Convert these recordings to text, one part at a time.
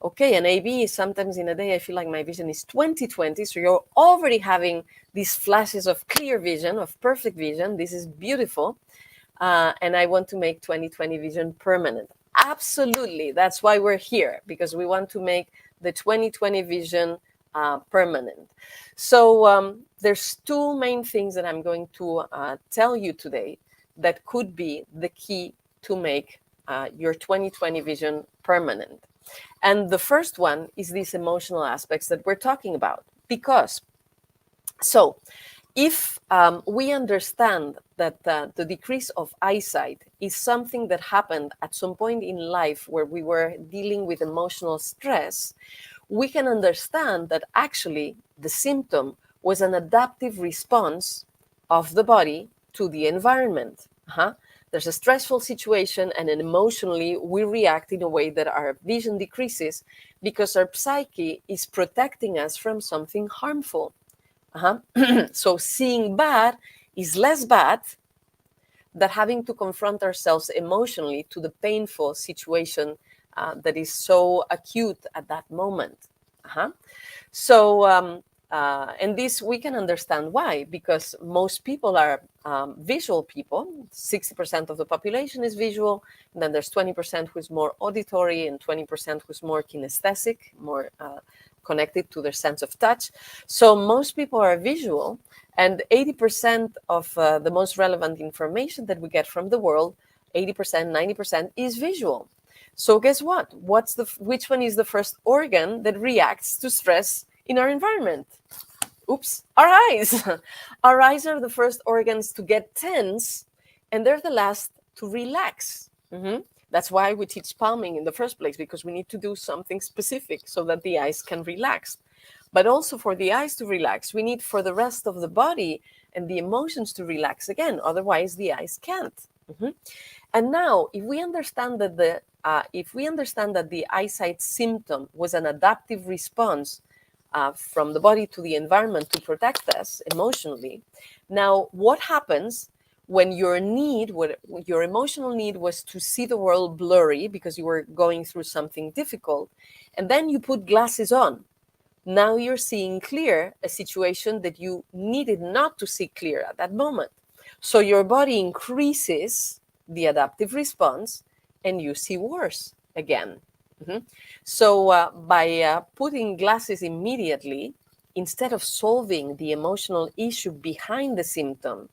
Okay, and AB is sometimes in a day I feel like my vision is 20/20, so you're already having these flashes of clear vision, of perfect vision. This is beautiful. And I want to make 20/20 vision permanent. Absolutely. That's why we're here, because we want to make the 20/20 vision permanent. So there's two main things that I'm going to tell you today that could be the key to make your 20/20 vision permanent. And the first one is these emotional aspects that we're talking about. Because, so if we understand that the decrease of eyesight is something that happened at some point in life where we were dealing with emotional stress, we can understand that actually the symptom was an adaptive response of the body to the environment. There's a stressful situation, and then emotionally we react in a way that our vision decreases because our psyche is protecting us from something harmful. So seeing bad is less bad than having to confront ourselves emotionally to the painful situation that is so acute at that moment. And this we can understand why, because most people are visual people. 60% of the population is visual, and then there's 20% who's more auditory and 20% who's more kinesthetic, more connected to their sense of touch. So most people are visual, and 80% of the most relevant information that we get from the world, 80%, 90% is visual. So guess what? Which one is the first organ that reacts to stress in our environment? Oops, our eyes. Our eyes are the first organs to get tense, and they're the last to relax. That's why we teach palming in the first place, because we need to do something specific so that the eyes can relax. But also for the eyes to relax, we need for the rest of the body and the emotions to relax again. Otherwise, the eyes can't. And now, if we understand that the eyesight symptom was an adaptive response from the body to the environment to protect us emotionally, now what happens when your emotional need was to see the world blurry because you were going through something difficult, and then you put glasses on? Now you're seeing clear a situation that you needed not to see clear at that moment. So your body increases the adaptive response and you see worse again. So by putting glasses immediately, instead of solving the emotional issue behind the symptom,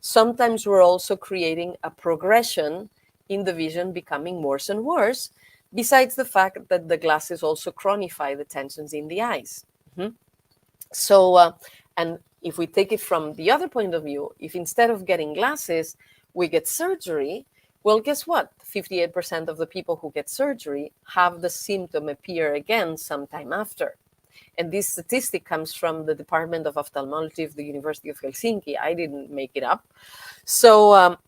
sometimes we're also creating a progression in the vision becoming worse and worse, besides the fact that the glasses also chronify the tensions in the eyes. And if we take it from the other point of view, if instead of getting glasses, we get surgery, well, guess what? 58% of the people who get surgery have the symptom appear again sometime after. And this statistic comes from the Department of Ophthalmology of the University of Helsinki. I didn't make it up. So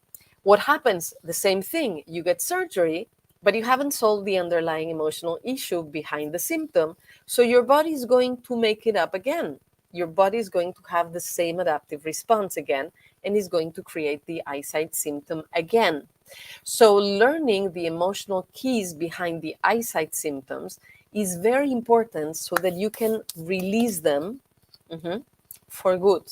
what happens? The same thing. You get surgery, but you haven't solved the underlying emotional issue behind the symptom. So your body is going to make it up again. Your body is going to have the same adaptive response again, and is going to create the eyesight symptom again. So learning the emotional keys behind the eyesight symptoms is very important so that you can release them for good.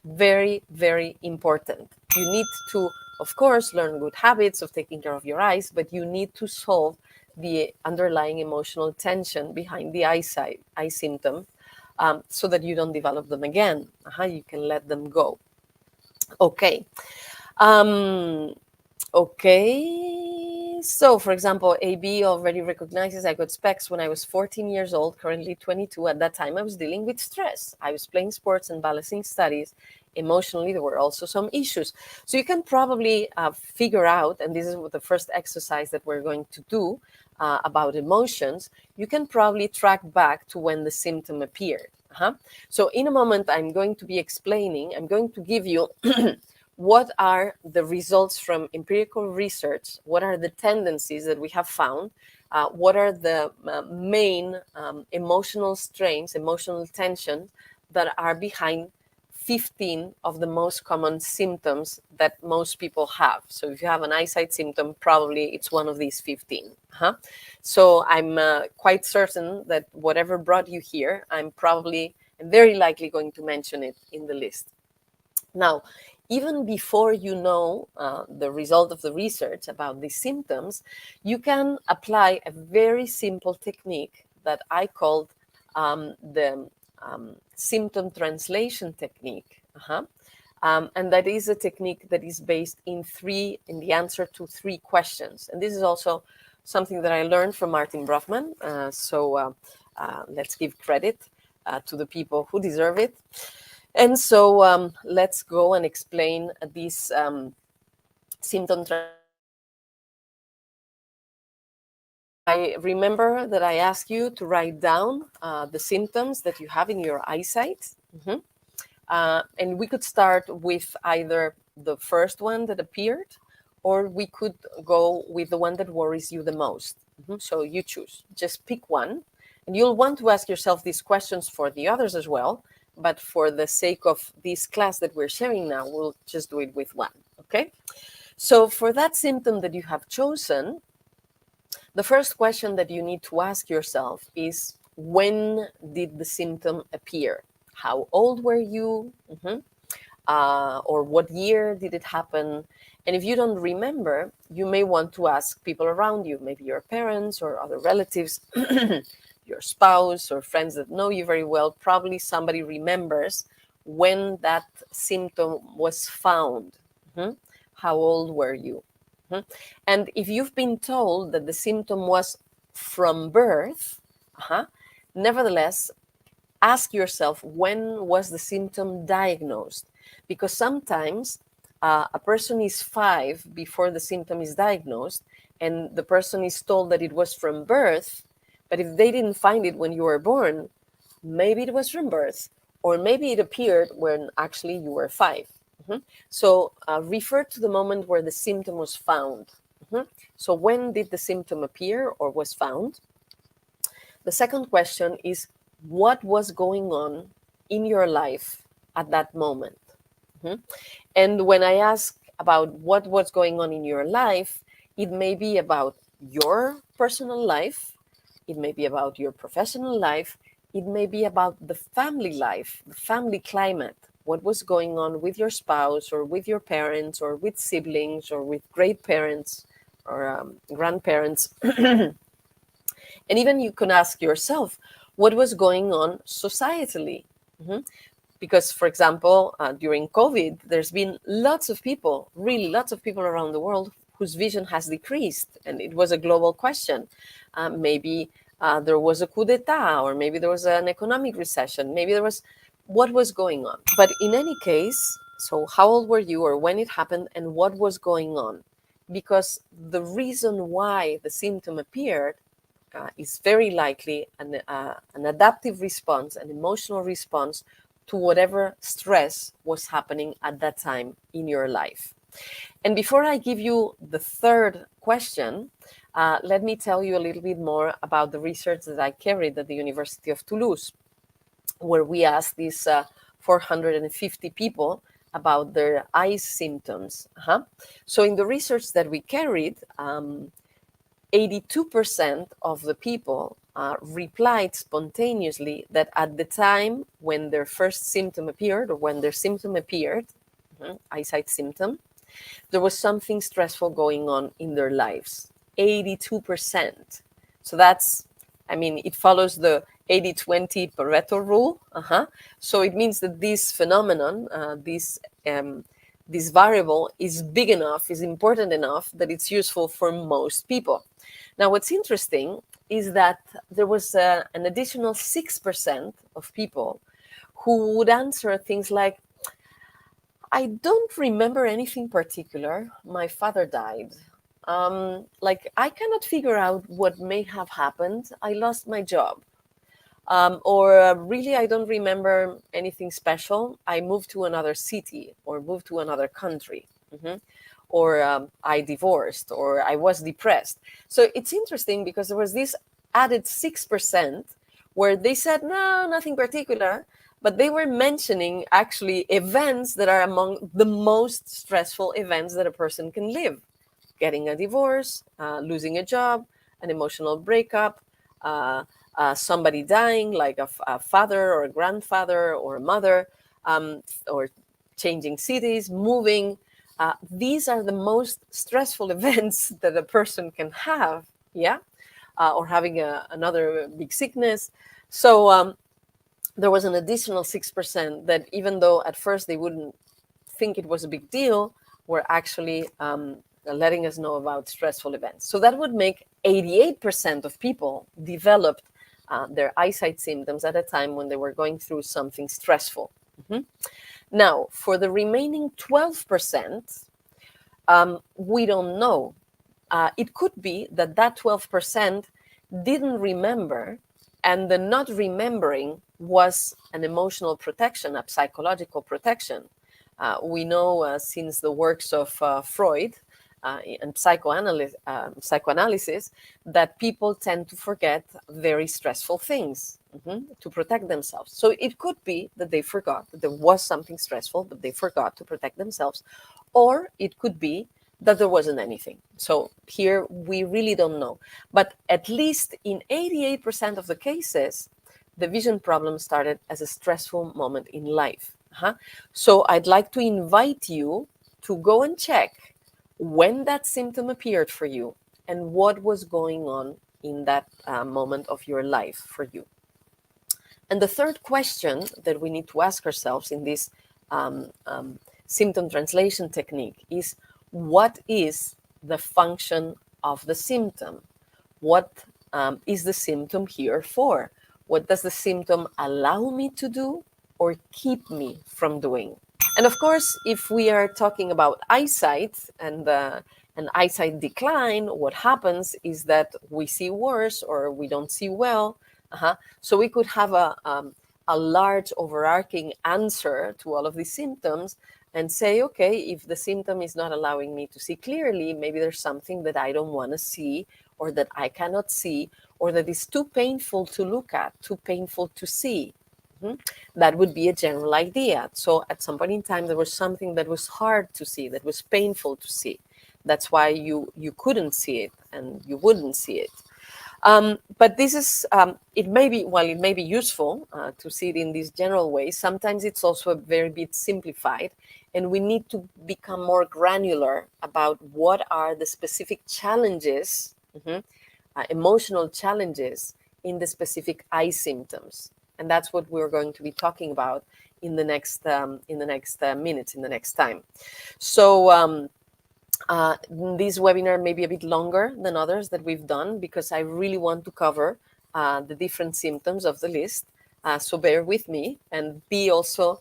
Very, very important. You need to, of course, learn good habits of taking care of your eyes, but you need to solve the underlying emotional tension behind the eye symptom so that you don't develop them again. You can let them go. Okay. Okay, so for example, AB already recognizes I got specs when I was 14 years old, currently 22. At that time, I was dealing with stress. I was playing sports and balancing studies. Emotionally, there were also some issues. So you can probably figure out, and this is the first exercise that we're going to do about emotions, you can probably track back to when the symptom appeared. So in a moment, I'm going to be explaining, I'm going to give you what are the results from empirical research, what are the tendencies that we have found, what are the main emotional strains, emotional tensions that are behind 15 of the most common symptoms that most people have. So if you have an eyesight symptom, probably it's one of these 15. So I'm quite certain that whatever brought you here, I'm probably very likely going to mention it in the list. Now, even before you know the result of the research about these symptoms, you can apply a very simple technique that I called the symptom translation technique. And that is a technique that is based in the answer to 3 questions. And this is also something that I learned from Martin Brofman. So let's give credit to the people who deserve it. And so let's go and explain this symptom. I remember that I asked you to write down the symptoms that you have in your eyesight. And we could start with either the first one that appeared, or we could go with the one that worries you the most. So you choose. Just pick one. And you'll want to ask yourself these questions for the others as well. But for the sake of this class that we're sharing now, we'll just do it with one, okay? So for that symptom that you have chosen, the first question that you need to ask yourself is, when did the symptom appear? How old were you? Or what year did it happen? And if you don't remember, you may want to ask people around you, maybe your parents or other relatives, your spouse or friends that know you very well. Probably somebody remembers when that symptom was found. How old were you? And if you've been told that the symptom was from birth, nevertheless, ask yourself, when was the symptom diagnosed? Because sometimes a person is 5 before the symptom is diagnosed, and the person is told that it was from birth. But if they didn't find it when you were born, maybe it was from birth, or maybe it appeared when actually you were 5. So refer to the moment where the symptom was found. So when did the symptom appear or was found? The second question is, what was going on in your life at that moment? And when I ask about what was going on in your life, it may be about your personal life, it may be about your professional life, it may be about the family life, the family climate. What was going on with your spouse or with your parents or with siblings or with great parents or grandparents. And even you can ask yourself, what was going on societally? Because, for example, during COVID, there's been lots of people, really lots of people around the world whose vision has decreased. And it was a global question. Maybe there was a coup d'etat, or maybe there was an economic recession. Maybe there was, what was going on? But in any case, so how old were you or when it happened and what was going on? Because the reason why the symptom appeared is very likely an adaptive response, an emotional response to whatever stress was happening at that time in your life. And before I give you the third question, let me tell you a little bit more about the research that I carried at the University of Toulouse, where we asked these 450 people about their eye symptoms. So in the research that we carried, 82% of the people replied spontaneously that at the time when their first symptom appeared, or when their symptom appeared, eyesight symptom, there was something stressful going on in their lives. 82%. So that's, I mean, it follows the 80-20 Pareto rule. So it means that this phenomenon, this variable is big enough, is important enough that it's useful for most people. Now, what's interesting is that there was an additional 6% of people who would answer things like, I don't remember anything particular. My father died. I cannot figure out what may have happened. I lost my job. Really, I don't remember anything special. I moved to another city or moved to another country. Or I divorced, or I was depressed. So it's interesting because there was this added 6% where they said, no, nothing particular. but they were mentioning actually events that are among the most stressful events that a person can live: getting a divorce, losing a job, an emotional breakup, somebody dying, like a father or a grandfather or a mother, or changing cities, moving. These are the most stressful events that a person can have, yeah, or having another big sickness. So there was an additional 6% that, even though at first they wouldn't think it was a big deal, were actually letting us know about stressful events. So that would make 88% of people developed their eyesight symptoms at a time when they were going through something stressful. Mm-hmm. Now, for the remaining 12%, we don't know. It could be that that 12% didn't remember, and the not remembering was an emotional protection, a psychological protection. We know since the works of Freud and psychoanalysis that people tend to forget very stressful things to protect themselves. So it could be that they forgot that there was something stressful, but they forgot to protect themselves. Or it could be that there wasn't anything. So here we really don't know. But at least in 88% of the cases, the vision problem started as a stressful moment in life. So I'd like to invite you to go and check when that symptom appeared for you and what was going on in that moment of your life for you. And the third question that we need to ask ourselves in this symptom translation technique is, what is the function of the symptom? What is the symptom here for? What does the symptom allow me to do or keep me from doing? And of course, if we are talking about eyesight and an eyesight decline, what happens is that we see worse or we don't see well. So we could have a large overarching answer to all of these symptoms and say, okay, if the symptom is not allowing me to see clearly, maybe there's something that I don't want to see, or that I cannot see, or that is too painful to look at, too painful to see. That would be a general idea. So at some point in time, there was something that was hard to see, that was painful to see. That's why you couldn't see it and you wouldn't see it. But this is, it may be useful to see it in this general way. Sometimes it's also a very bit simplified, and we need to become more granular about what are the specific challenges, emotional challenges in the specific eye symptoms. And that's what we're going to be talking about in the next minutes, in the next time. So this webinar may be a bit longer than others that we've done, because I really want to cover the different symptoms of the list. So bear with me and be also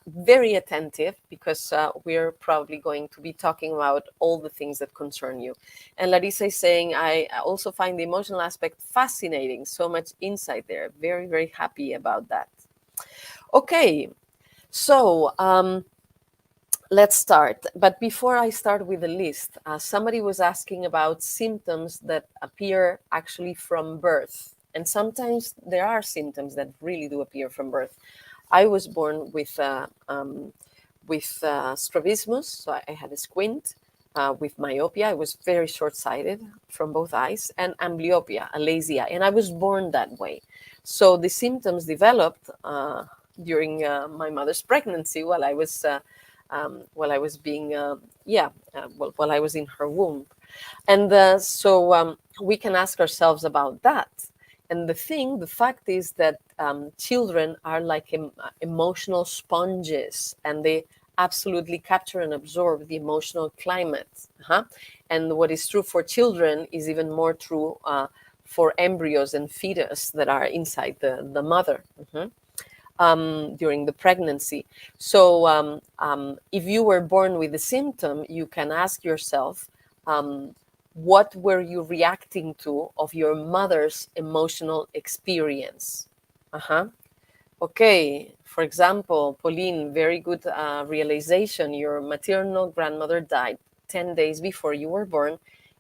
very attentive, because we're probably going to be talking about all the things that concern you. And Larissa is saying, I also find the emotional aspect fascinating. So much insight there. Very, very happy about that. Okay, so let's start. But before I start with the list, somebody was asking about symptoms that appear actually from birth. And sometimes there are symptoms that really do appear from birth. I was born with strabismus, so I had a squint, with myopia. I was very short-sighted from both eyes, and ambyopia, a lazy eye. And I was born that way. So the symptoms developed during my mother's pregnancy while I was in her womb. And so we can ask ourselves about that. And the fact is that children are like emotional sponges, and they absolutely capture and absorb the emotional climate. And what is true for children is even more true for embryos and fetus that are inside the mother. During the pregnancy. So if you were born with the symptom, you can ask yourself, what were you reacting to of your mother's emotional experience? Okay, for example, Pauline, very good realization. Your maternal grandmother died 10 days before you were born,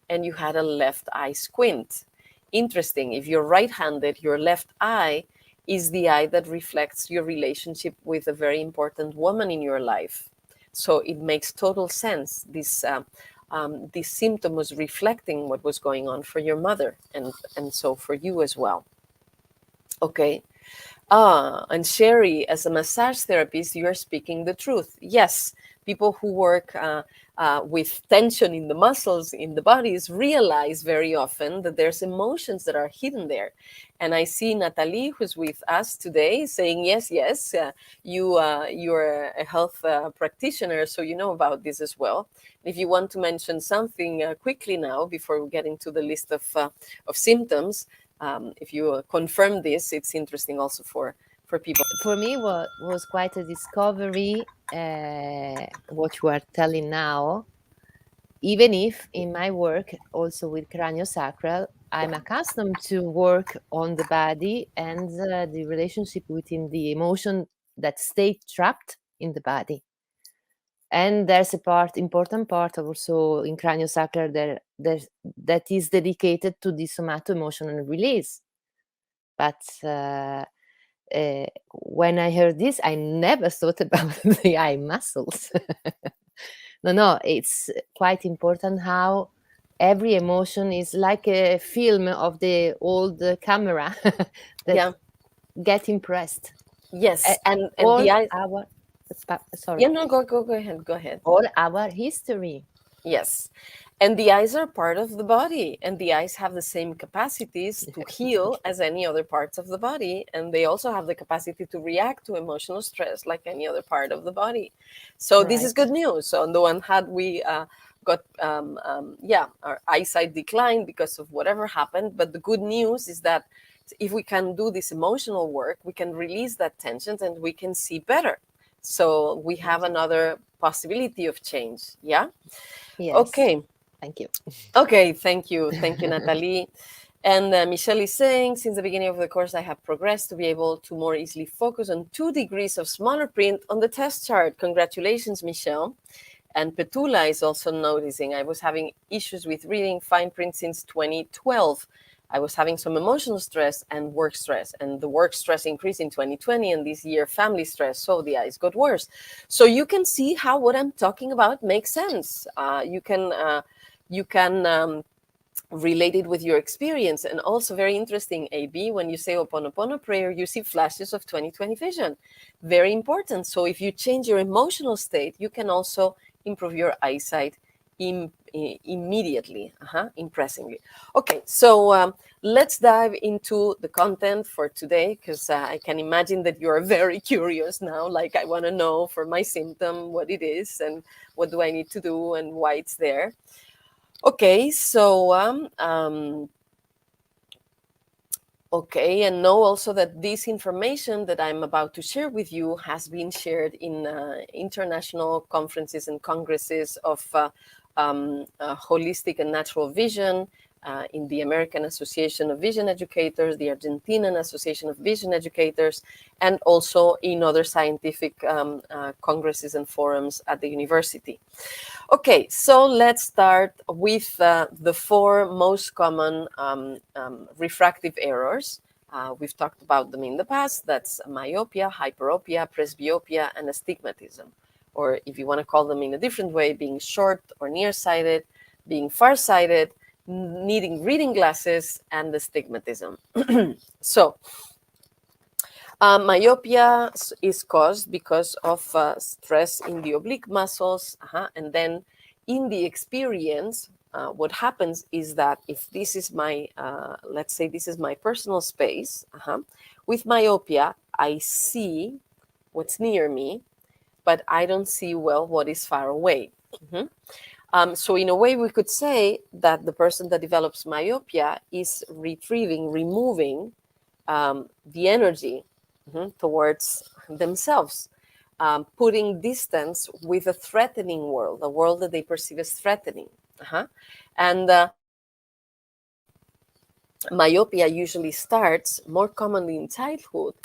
and you had a left eye squint. Interesting. If you're right-handed, your left eye is the eye that reflects your relationship with a very important woman in your life. So it makes total sense. This symptom was reflecting what was going on for your mother, and so for you as well. Okay. And Sherry, as a massage therapist, you are speaking the truth. Yes, people who work with tension in the muscles in the bodies realize very often that there's emotions that are hidden there. And I see Natalie, who's with us today, saying, yes, yes, you're a health practitioner, so you know about this as well. If you want to mention something quickly now, before we get into the list of symptoms, if you confirm this, it's interesting also for people. For me, what was quite a discovery, what you are telling now, even if in my work, also with craniosacral, I'm accustomed to work on the body and the relationship within the emotion that stay trapped in the body. And there's a important part also in craniosacral that is dedicated to the somato-emotional release. But when I heard this, I never thought about the eye muscles. No, it's quite important how every emotion is like a film of the old camera that get impressed. Yes, and All the eyes. our sorry. Yeah, no, go ahead, go ahead. All our history. Yes. And the eyes are part of the body, and the eyes have the same capacities to heal as any other parts of the body. And they also have the capacity to react to emotional stress like any other part of the body. So this is good news. So on the one hand, we got, our eyesight declined because of whatever happened. But the good news is that if we can do this emotional work, we can release that tension and we can see better. So we have another possibility of change. Yeah. Yes. Okay. Thank you. Okay. Thank you. Thank you, Natalie. And Michelle is saying, since the beginning of the course, I have progressed to be able to more easily focus on 2 degrees of smaller print on the test chart. Congratulations, Michelle. And Petula is also noticing, I was having issues with reading fine print since 2012. I was having some emotional stress and work stress, and the work stress increased in 2020, and this year family stress, so the eyes got worse. So you can see how what I'm talking about makes sense. You can relate it with your experience. And also very interesting, AB, when you say Ho'oponopono prayer, you see flashes of 20/20 vision. Very important. So if you change your emotional state, you can also improve your eyesight immediately, impressingly. Okay, so let's dive into the content for today, because I can imagine that you're very curious now. Like, I want to know for my symptom what it is and what do I need to do and why it's there. Okay, so okay, and know also that this information that I'm about to share with you has been shared in international conferences and congresses of holistic and natural vision, in the American Association of Vision Educators, the Argentinian Association of Vision Educators, and also in other scientific congresses and forums at the university. Okay, so let's start with the 4 most common refractive errors. We've talked about them in the past. That's myopia, hyperopia, presbyopia, and astigmatism. Or if you want to call them in a different way, being short or nearsighted, being farsighted, needing reading glasses, and astigmatism. So, myopia is caused because of stress in the oblique muscles, and then in the experience, what happens is that if this is my, let's say this is my personal space, with myopia, I see what's near me, but I don't see well what is far away. So in a way, we could say that the person that develops myopia is removing the energy towards themselves, putting distance with a threatening world, a world that they perceive as threatening. And myopia usually starts more commonly in childhood,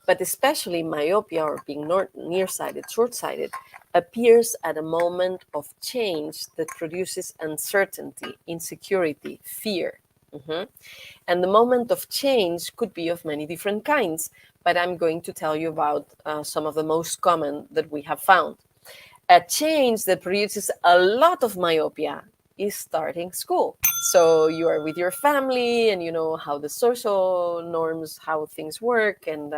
but especially myopia, or being nearsighted, short-sighted, appears at a moment of change that produces uncertainty, insecurity, fear. Mhm. And the moment of change could be of many different kinds, but I'm going to tell you about some of the most common that we have found. A change that produces a lot of myopia is starting school. So you are with your family and you know how the social norms, how things work, and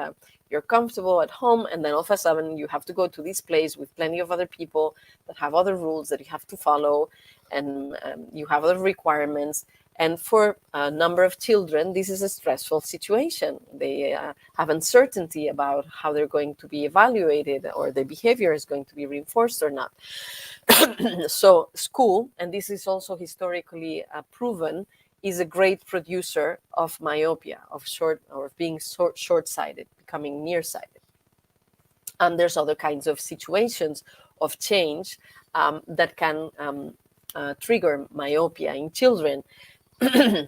you're comfortable at home. And then all of a sudden you have to go to this place with plenty of other people that have other rules that you have to follow, and you have other requirements. And for a number of children, this is a stressful situation. They have uncertainty about how they're going to be evaluated or their behavior is going to be reinforced or not. So school, and this is also historically proven, is a great producer of myopia, of being short-sighted, becoming nearsighted. And there's other kinds of situations of change that can trigger myopia in children.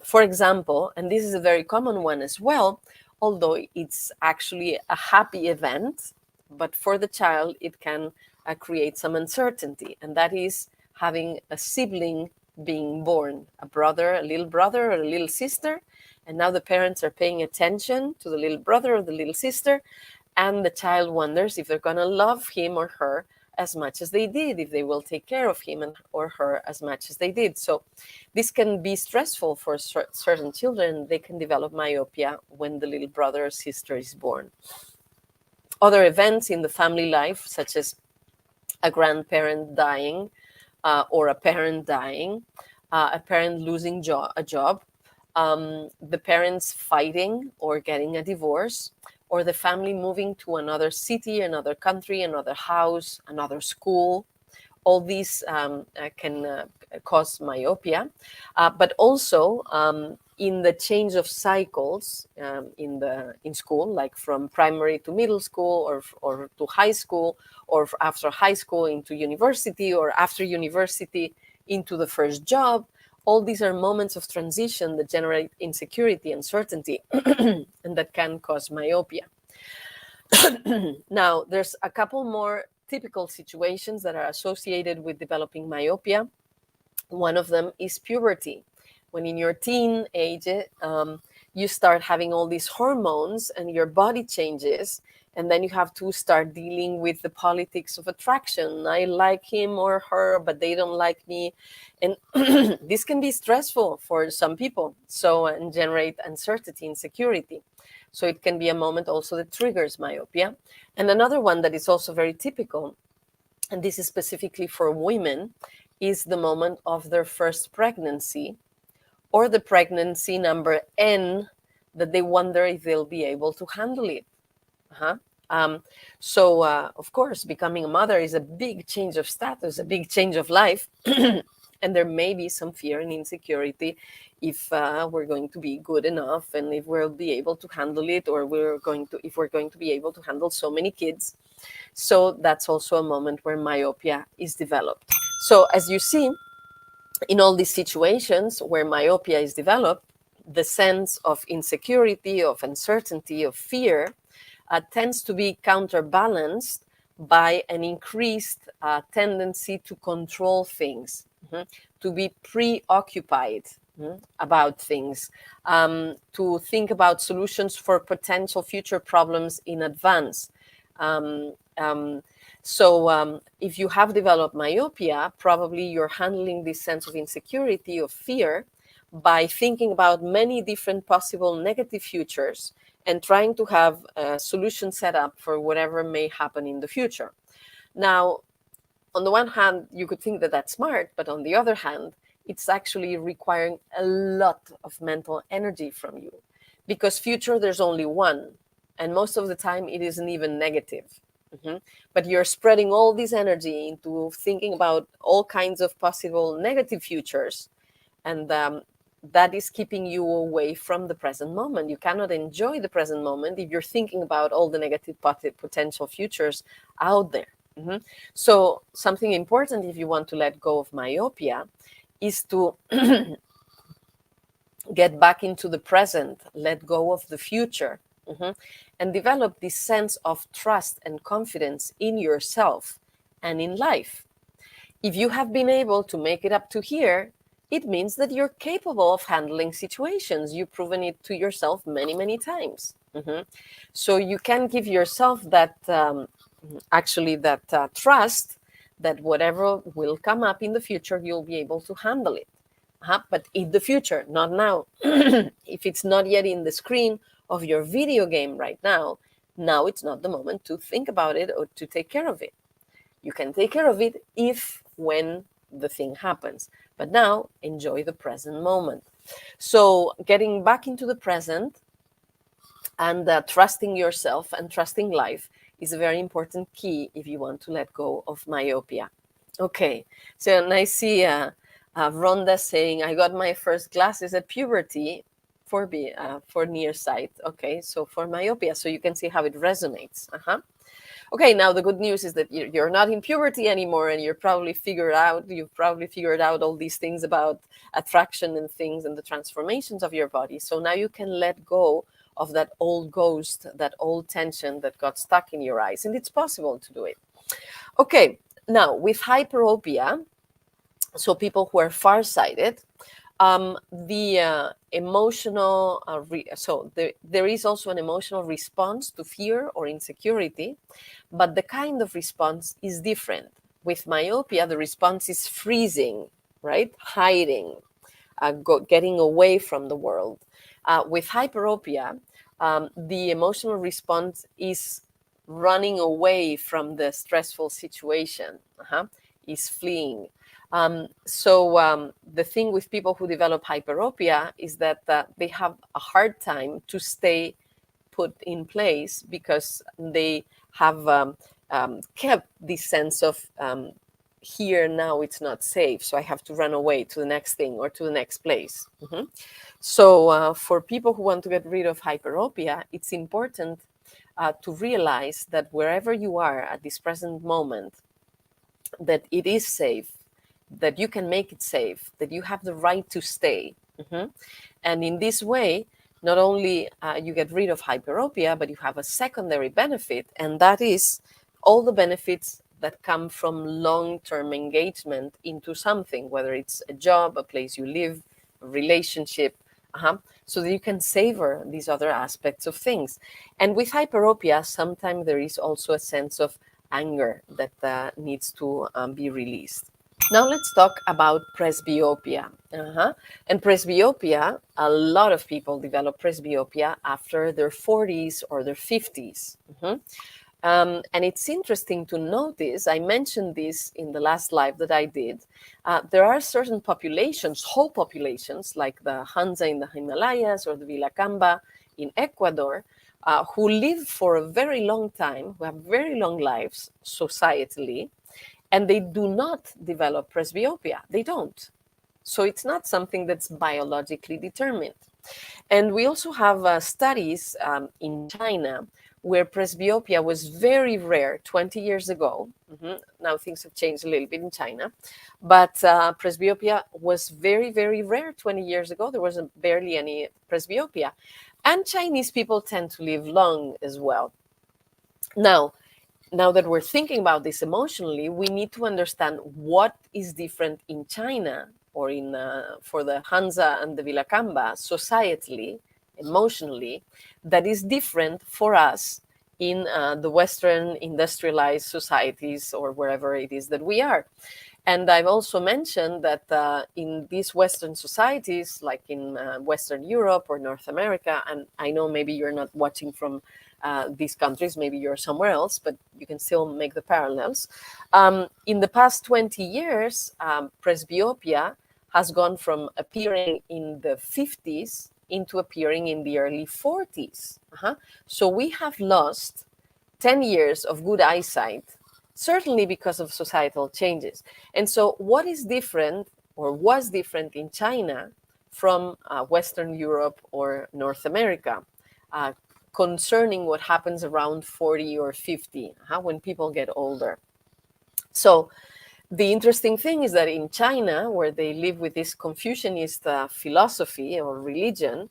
For example, and this is a very common one as well, although it's actually a happy event, but for the child, it can create some uncertainty, and that is having a sibling being born, a little brother or a little sister, and now the parents are paying attention to the little brother or the little sister, and the child wonders if they're going to love him or her as much as they did, if they will take care of him or her as much as they did. So this can be stressful for certain children. They can develop myopia when the little brother or sister is born. Other events in the family life, such as a grandparent dying or a parent dying, a parent losing a job, the parents fighting or getting a divorce, or the family moving to another city, another country, another house, another school. All these can cause myopia, but also in the change of cycles in school, like from primary to middle school, or to high school, or after high school into university, or after university into the first job. All these are moments of transition that generate insecurity, uncertainty, and that can cause myopia. Now, there's a couple more typical situations that are associated with developing myopia. One of them is puberty. When in your teen age, you start having all these hormones and your body changes, and then you have to start dealing with the politics of attraction. I like him or her, but they don't like me. And this can be stressful for some people, and generate uncertainty, insecurity. So it can be a moment also that triggers myopia. And another one that is also very typical, and this is specifically for women, is the moment of their first pregnancy, or the pregnancy number N, that they wonder if they'll be able to handle it. Of course, becoming a mother is a big change of status, a big change of life. And there may be some fear and insecurity if we're going to be good enough, and if we'll be able to handle it, or if we're going to be able to handle so many kids. So that's also a moment where myopia is developed. So as you see, in all these situations where myopia is developed, the sense of insecurity, of uncertainty, of fear tends to be counterbalanced by an increased tendency to control things, to be preoccupied about things, to think about solutions for potential future problems in advance. If you have developed myopia, probably you're handling this sense of insecurity, of fear, by thinking about many different possible negative futures and trying to have a solution set up for whatever may happen in the future. Now, on the one hand, you could think that that's smart, but on the other hand, it's actually requiring a lot of mental energy from you, because future, there's only one, and most of the time it isn't even negative. But you're spreading all this energy into thinking about all kinds of possible negative futures, and that is keeping you away from the present moment. You cannot enjoy the present moment if you're thinking about all the negative potential futures out there. So something important, if you want to let go of myopia, is to get back into the present, let go of the future, and develop this sense of trust and confidence in yourself and in life. If you have been able to make it up to here, It means that you're capable of handling situations. You've proven it to yourself many, many times. So you can give yourself that, trust that whatever will come up in the future, you'll be able to handle it. But in the future, not now. If it's not yet in the screen of your video game right now, now it's not the moment to think about it or to take care of it. You can take care of it when the thing happens. But now, enjoy the present moment. So getting back into the present and trusting yourself and trusting life is a very important key if you want to let go of myopia. Okay, so and I see Rhonda saying, I got my first glasses at puberty for nearsight. Okay, so for myopia, so you can see how it resonates. Okay, now the good news is that you're not in puberty anymore, and you've probably figured out all these things about attraction and things and the transformations of your body. So now you can let go of that old ghost, that old tension that got stuck in your eyes, and it's possible to do it. Okay, now with hyperopia, so people who are farsighted, the emotional, there is also an emotional response to fear or insecurity, but the kind of response is different. With myopia, the response is freezing, right? Hiding, getting away from the world. With hyperopia, the emotional response is running away from the stressful situation, is fleeing. The thing with people who develop hyperopia is that they have a hard time to stay put in place because they have kept this sense of here, now it's not safe, so I have to run away to the next thing or to the next place. So for people who want to get rid of hyperopia, it's important to realize that wherever you are at this present moment, that it is safe, that you can make it safe, that you have the right to stay. And in this way, not only you get rid of hyperopia, but you have a secondary benefit, and that is all the benefits that come from long-term engagement into something, whether it's a job, a place you live, a relationship, so that you can savor these other aspects of things. And with hyperopia, sometimes there is also a sense of anger that needs to be released. Now let's talk about presbyopia. And presbyopia, a lot of people develop presbyopia after their 40s or their 50s. And it's interesting to notice, I mentioned this in the last live that I did, there are certain populations, whole populations, like the Hansa in the Himalayas or the Vilacamba in Ecuador, who live for a very long time, who have very long lives societally, and they do not develop presbyopia. They don't. So it's not something that's biologically determined. And we also have studies in China where presbyopia was very rare 20 years ago. Now things have changed a little bit in China, but presbyopia was very, very rare 20 years ago. There wasn't barely any presbyopia. And Chinese people tend to live long as well. Now that we're thinking about this emotionally, we need to understand what is different in China or for the Hansa and the Vilacamba societally, emotionally, that is different for us in the Western industrialized societies or wherever it is that we are. And I've also mentioned that in these Western societies, like in Western Europe or North America, and I know maybe you're not watching from these countries, maybe you're somewhere else, but you can still make the parallels. In the past 20 years, presbyopia has gone from appearing in the 50s into appearing in the early 40s. So we have lost 10 years of good eyesight, certainly because of societal changes. And so what is different or was different in China from Western Europe or North America concerning what happens around 40 or 50, when people get older? So the interesting thing is that in China, where they live with this Confucianist philosophy or religion,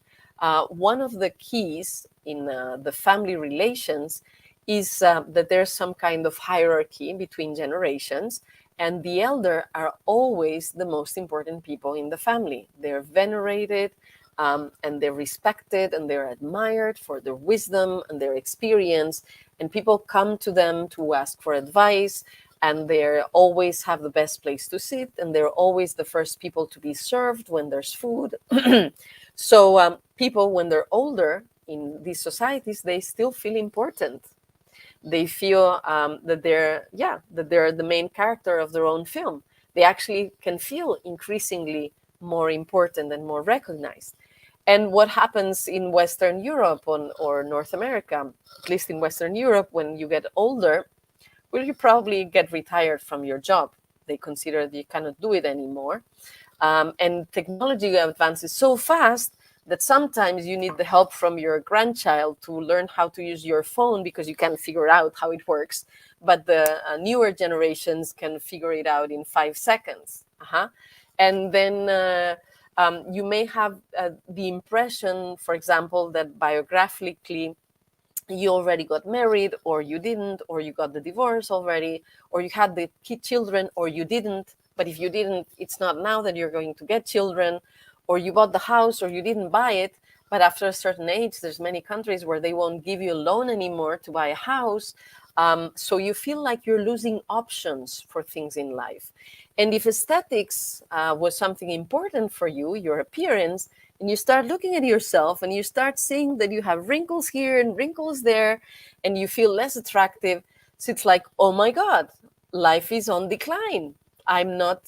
one of the keys in the family relations is that there's some kind of hierarchy between generations, And the elder are always the most important people in the family. They're venerated, and they're respected, and they're admired for their wisdom and their experience. And people come to them to ask for advice, and they always have the best place to sit, and they're always the first people to be served when there's food. So people, when they're older in these societies, they still feel important. They feel that they're the main character of their own film. They actually can feel increasingly more important and more recognized. And what happens in Western Europe or North America, at least in Western Europe, when you get older, well, you probably get retired from your job. They consider that you cannot do it anymore. And technology advances so fast that sometimes you need the help from your grandchild to learn how to use your phone because you can't figure out how it works. But the newer generations can figure it out in 5 seconds. And then you may have the impression, for example, that biographically you already got married, or you didn't, or you got the divorce already, or you had the children, or you didn't. But if you didn't, it's not now that you're going to get children, or you bought the house, or you didn't buy it. But after a certain age, there's many countries where they won't give you a loan anymore to buy a house. So you feel like you're losing options for things in life. And if aesthetics was something important for you, your appearance, and you start looking at yourself and you start seeing that you have wrinkles here and wrinkles there, and you feel less attractive, so it's like, oh my God, life is on decline. I'm not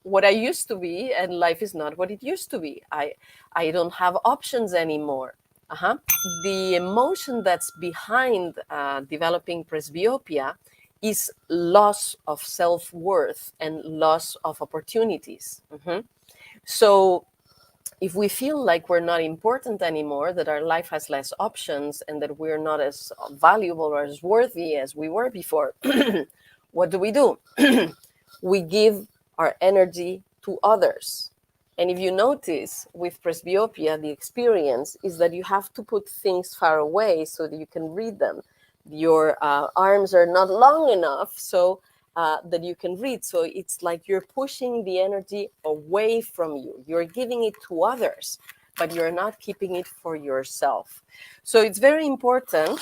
what I used to be, and life is not what it used to be. I don't have options anymore. The emotion that's behind developing presbyopia is loss of self-worth and loss of opportunities. So if we feel like we're not important anymore, that our life has less options, and that we're not as valuable or as worthy as we were before, what do? We give our energy to others. And if you notice with presbyopia, the experience is that you have to put things far away so that you can read them. Your arms are not long enough so that you can read. So it's like you're pushing the energy away from you. You're giving it to others, but you're not keeping it for yourself. So it's very important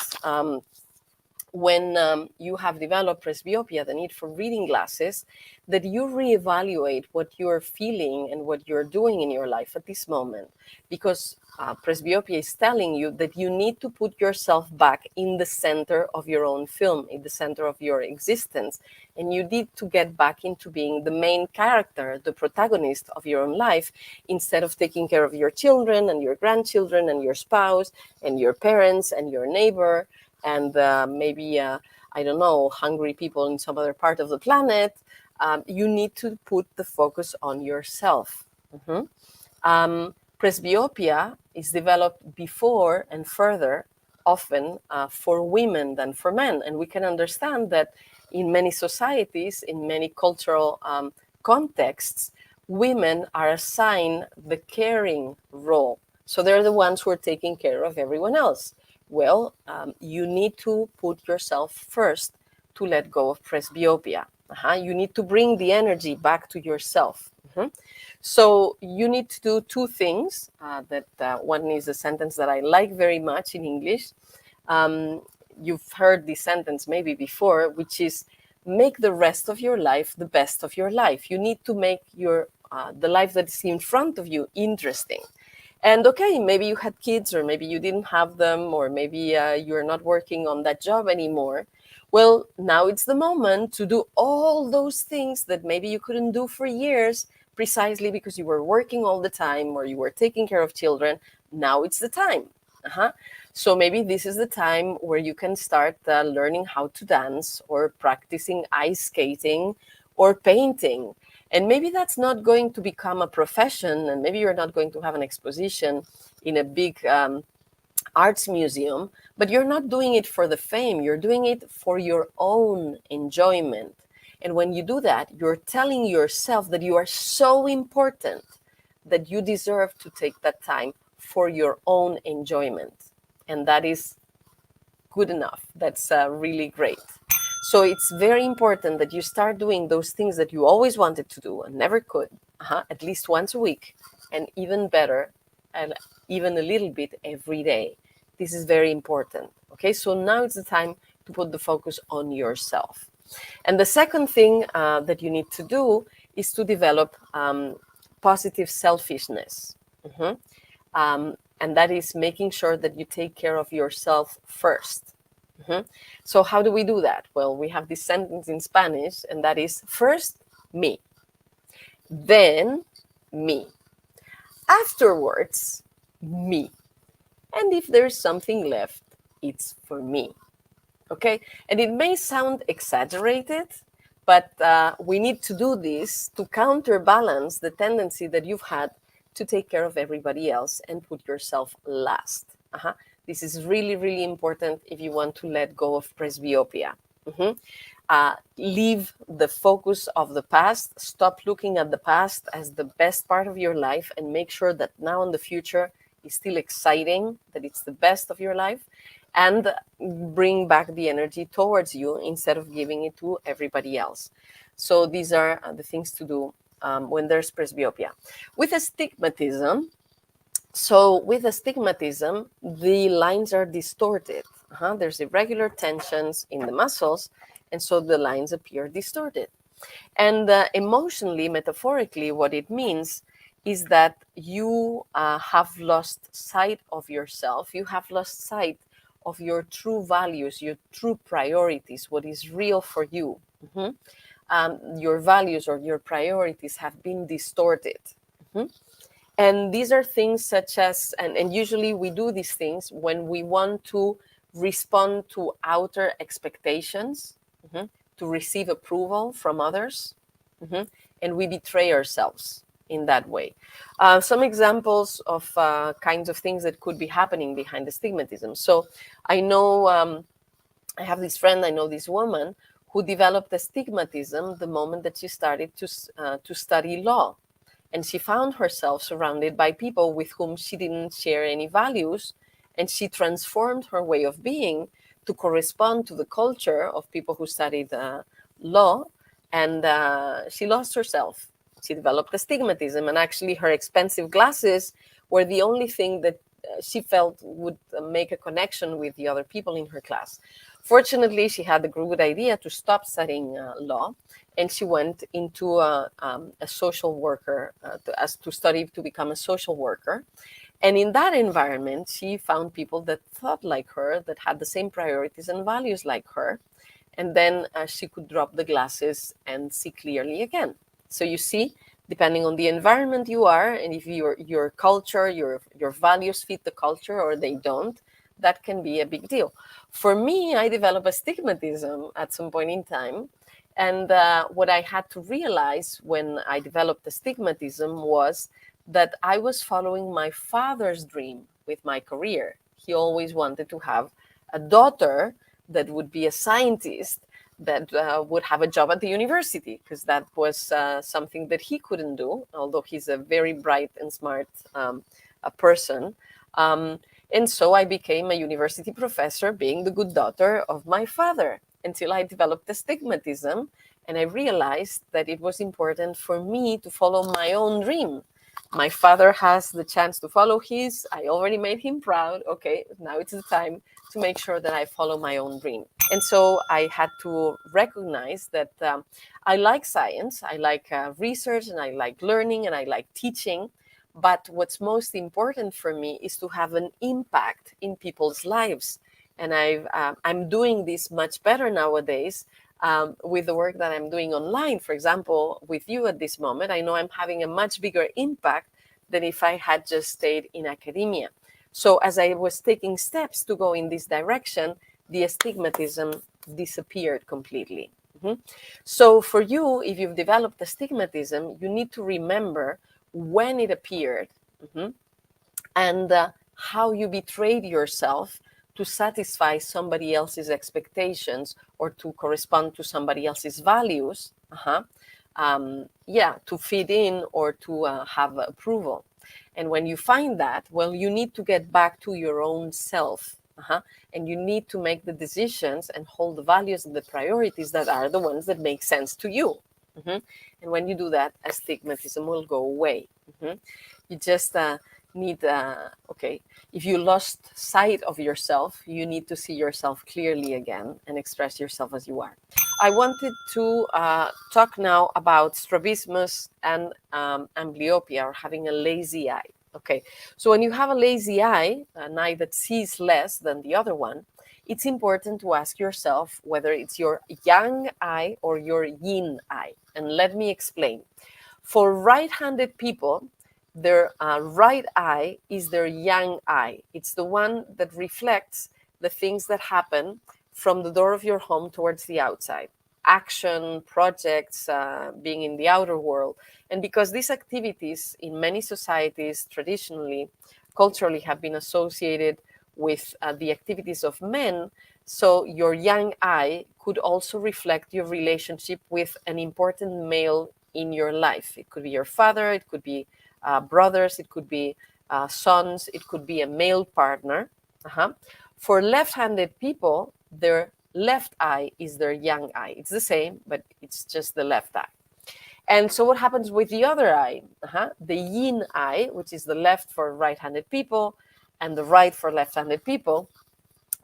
when you have developed presbyopia, the need for reading glasses, that you reevaluate what you're feeling and what you're doing in your life at this moment. Because presbyopia is telling you that you need to put yourself back in the center of your own film, in the center of your existence. And you need to get back into being the main character, the protagonist of your own life, instead of taking care of your children and your grandchildren and your spouse and your parents and your neighbor and maybe, I don't know, hungry people in some other part of the planet. You need to put the focus on yourself. Presbyopia is developed before and further, often for women than for men. And we can understand that in many societies, in many cultural contexts, women are assigned the caring role. So they're the ones who are taking care of everyone else. Well, you need to put yourself first to let go of presbyopia. You need to bring the energy back to yourself. So you need to do two things. One is a sentence that I like very much in English. You've heard this sentence maybe before, which is make the rest of your life the best of your life. You need to make the life that is in front of you interesting. And okay, maybe you had kids, or maybe you didn't have them, or maybe you're not working on that job anymore. Well, now it's the moment to do all those things that maybe you couldn't do for years, precisely because you were working all the time or you were taking care of children. Now it's the time. So maybe this is the time where you can start learning how to dance, or practicing ice skating, or painting. And maybe that's not going to become a profession, and maybe you're not going to have an exposition in a big arts museum, but you're not doing it for the fame. You're doing it for your own enjoyment. And when you do that, you're telling yourself that you are so important that you deserve to take that time for your own enjoyment. And that is good enough. That's really great. So it's very important that you start doing those things that you always wanted to do and never could, at least once a week, and even better, and even a little bit every day. This is very important. Okay, so now it's the time to put the focus on yourself. And the second thing that you need to do is to develop positive selfishness. Mhm. And that is making sure that you take care of yourself first. So how do we do that? Well, we have this sentence in Spanish, and that is first me, then me, afterwards me, and if there's something left, it's for me. Okay, and it may sound exaggerated, but we need to do this to counterbalance the tendency that you've had to take care of everybody else and put yourself last. This is really, really important if you want to let go of presbyopia. Leave the focus of the past. Stop looking at the past as the best part of your life, and make sure that now in the future is still exciting, that it's the best of your life, and bring back the energy towards you instead of giving it to everybody else. So these are the things to do when there's presbyopia. With astigmatism, the lines are distorted. There's irregular tensions in the muscles, and so the lines appear distorted. And emotionally, metaphorically, what it means is that you have lost sight of yourself. You have lost sight of your true values, your true priorities, what is real for you. Your values or your priorities have been distorted. And these are things such as, and usually we do these things when we want to respond to outer expectations, to receive approval from others, and we betray ourselves in that way. Some examples of kinds of things that could be happening behind astigmatism. So I know, I have this friend, I know this woman who developed astigmatism the moment that she started to study law. And she found herself surrounded by people with whom she didn't share any values, and she transformed her way of being to correspond to the culture of people who studied law, and she lost herself. She developed astigmatism, and actually her expensive glasses were the only thing that she felt would make a connection with the other people in her class. Fortunately, she had the good idea to stop studying law, and she went into a social worker to study to become a social worker. And in that environment, she found people that thought like her, that had the same priorities and values like her. And then she could drop the glasses and see clearly again. So you see, depending on the environment you are, and if your culture, your values fit the culture or they don't, that can be a big deal. For me, I developed astigmatism at some point in time. And what I had to realize when I developed astigmatism was that I was following my father's dream with my career. He always wanted to have a daughter that would be a scientist, that would have a job at the university, because that was something that he couldn't do, although he's a very bright and smart a person. And so I became a university professor, being the good daughter of my father, until I developed astigmatism. And I realized that it was important for me to follow my own dream. My father has the chance to follow his. I already made him proud. Okay, now it's the time to make sure that I follow my own dream. And so I had to recognize that I like science, I like research, and I like learning, and I like teaching. But what's most important for me is to have an impact in people's lives. And I'm doing this much better nowadays with the work that I'm doing online. For example, with you at this moment, I know I'm having a much bigger impact than if I had just stayed in academia. So as I was taking steps to go in this direction, the astigmatism disappeared completely. So for you, if you've developed astigmatism, you need to remember when it appeared, and how you betrayed yourself to satisfy somebody else's expectations or to correspond to somebody else's values, to fit in or to have approval. And when you find that, well, you need to get back to your own self. And you need to make the decisions and hold the values and the priorities that are the ones that make sense to you. And when you do that, astigmatism will go away. You just need, okay, if you lost sight of yourself, you need to see yourself clearly again and express yourself as you are. I wanted to talk now about strabismus and ambyopia, or having a lazy eye. Okay, so when you have a lazy eye, an eye that sees less than the other one, it's important to ask yourself whether it's your yang eye or your yin eye. And let me explain. For right-handed people, their right eye is their yang eye. It's the one that reflects the things that happen from the door of your home towards the outside. Action, projects, being in the outer world. And because these activities in many societies traditionally, culturally, have been associated with the activities of men, so your yang eye could also reflect your relationship with an important male in your life. It could be your father, it could be brothers, it could be sons, it could be a male partner. For left-handed people, their left eye is their yang eye. It's the same, but it's just the left eye. And so what happens with the other eye? The yin eye, which is the left for right-handed people and the right for left-handed people.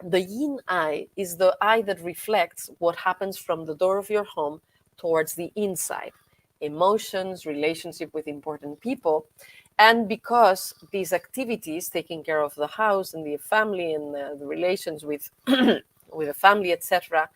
The yin eye is the eye that reflects what happens from the door of your home towards the inside. Emotions, relationship with important people. And because these activities, taking care of the house and the family and the relations with with the family, etc.,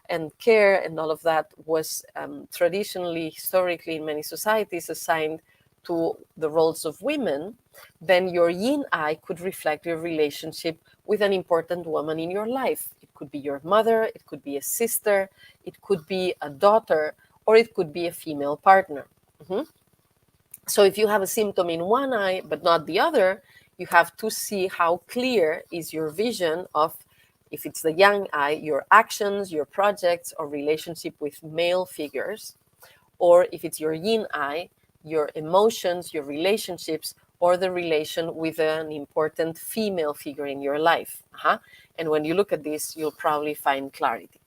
and care and all of that was traditionally, historically, in many societies assigned to the roles of women, then your yin eye could reflect your relationship with an important woman in your life. It could be your mother, it could be a sister, it could be a daughter, or it could be a female partner. So if you have a symptom in one eye but not the other, you have to see how clear is your vision of, if it's the yang eye, your actions, your projects, or relationship with male figures, or if it's your yin eye, your emotions, your relationships, or the relation with an important female figure in your life. And when you look at this, you'll probably find clarity.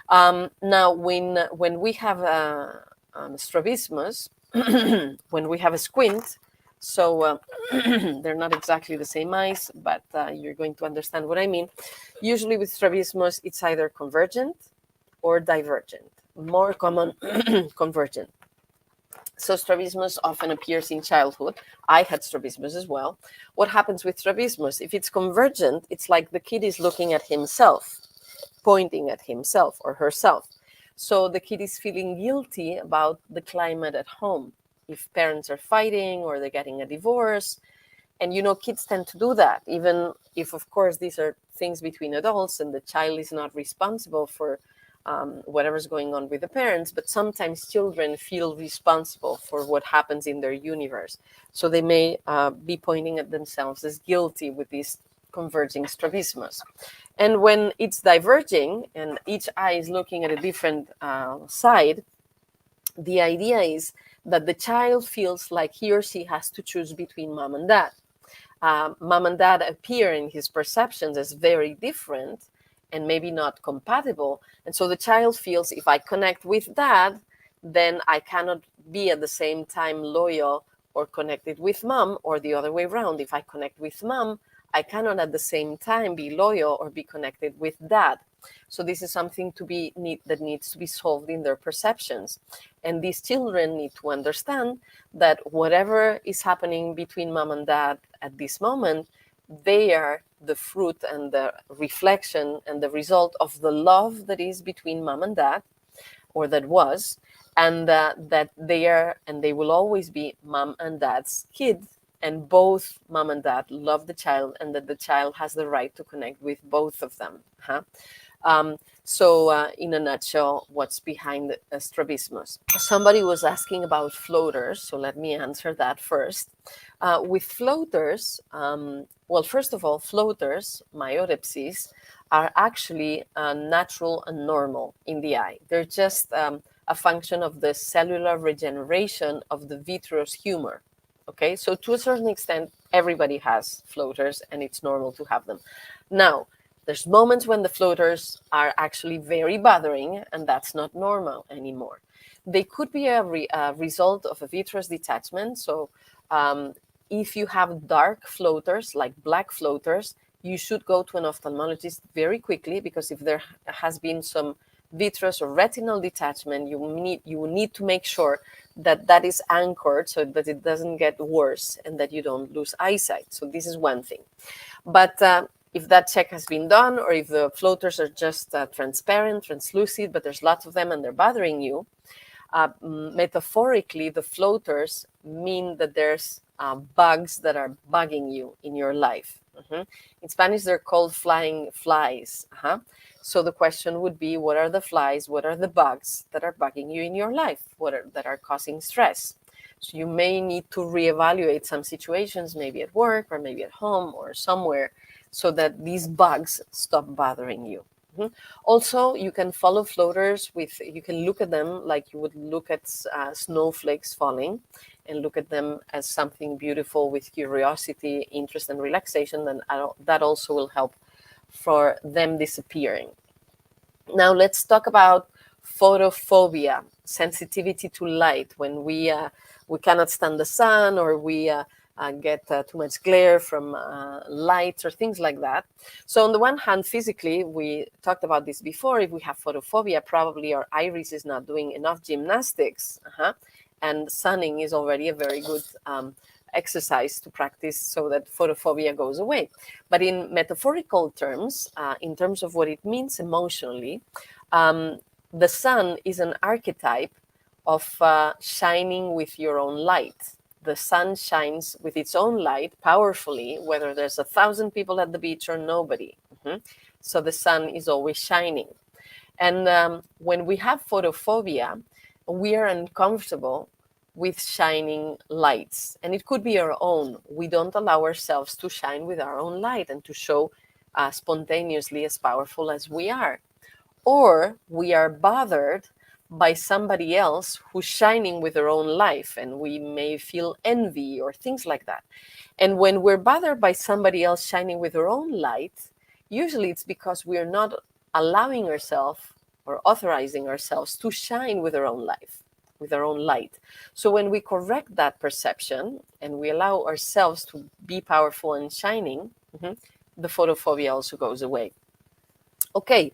Now, when we have strabismus, when we have a squint, so they're not exactly the same eyes, but you're going to understand what I mean. Usually with strabismus, it's either convergent or divergent. More common, convergent. So strabismus often appears in childhood. I had strabismus as well. What happens with strabismus? If it's convergent, it's like the kid is looking at himself, pointing at himself or herself. So the kid is feeling guilty about the climate at home. If parents are fighting or they're getting a divorce, and kids tend to do that, even if, of course, these are things between adults and the child is not responsible for whatever's going on with the parents, but sometimes children feel responsible for what happens in their universe. So they may be pointing at themselves as guilty with this converging strabismus. And when it's diverging and each eye is looking at a different side, the idea is that the child feels like he or she has to choose between mom and dad. Mom and dad appear in his perceptions as very different and maybe not compatible. And so the child feels, if I connect with dad, then I cannot be at the same time loyal or connected with mom, or the other way around. If I connect with mom, I cannot at the same time be loyal or be connected with dad. So this is something that needs to be solved in their perceptions. And these children need to understand that whatever is happening between mom and dad at this moment, they are the fruit and the reflection and the result of the love that is between mom and dad, or that was, and that they are and they will always be mom and dad's kid. And both mom and dad love the child, and that the child has the right to connect with both of them. So in a nutshell, what's behind strabismus? Somebody was asking about floaters, so let me answer that first. With floaters, well, first of all, floaters, myopsies, are actually natural and normal in the eye. They're just a function of the cellular regeneration of the vitreous humor. Okay, so to a certain extent, everybody has floaters and it's normal to have them. Now, There's moments when the floaters are actually very bothering, and that's not normal anymore. They could be a result of a vitreous detachment. So if you have dark floaters, like black floaters, you should go to an ophthalmologist very quickly, because if there has been some vitreous or retinal detachment, you will need to make sure that that is anchored so that it doesn't get worse and that you don't lose eyesight. So this is one thing. But if that check has been done, or if the floaters are just transparent, translucid, but there's lots of them and they're bothering you, metaphorically, the floaters mean that there's bugs that are bugging you in your life. In Spanish, they're called flying flies. So the question would be, what are the flies, what are the bugs that are bugging you in your life, that are causing stress? So you may need to reevaluate some situations, maybe at work or maybe at home or somewhere, so that these bugs stop bothering you. Also, you can follow floaters you can look at them like you would look at snowflakes falling, and look at them as something beautiful with curiosity, interest, and relaxation. Then that also will help for them disappearing. Now let's talk about photophobia, sensitivity to light, when we cannot stand the sun, or we get too much glare from lights or things like that. So on the one hand, physically, we talked about this before, if we have photophobia, probably our iris is not doing enough gymnastics, and sunning is already a very good exercise to practice so that photophobia goes away. But in metaphorical terms, in terms of what it means emotionally, the sun is an archetype of shining with your own light. The sun shines with its own light powerfully, whether there's 1,000 people at the beach or nobody. So the sun is always shining. And when we have photophobia, we are uncomfortable with shining lights. And it could be our own. We don't allow ourselves to shine with our own light and to show spontaneously as powerful as we are. Or we are bothered by somebody else who's shining with their own life, and we may feel envy or things like that. And when we're bothered by somebody else shining with their own light, usually it's because we're not allowing ourselves or authorizing ourselves to shine with our own life, with our own light. So when we correct that perception and we allow ourselves to be powerful and shining, the photophobia also goes away. Okay,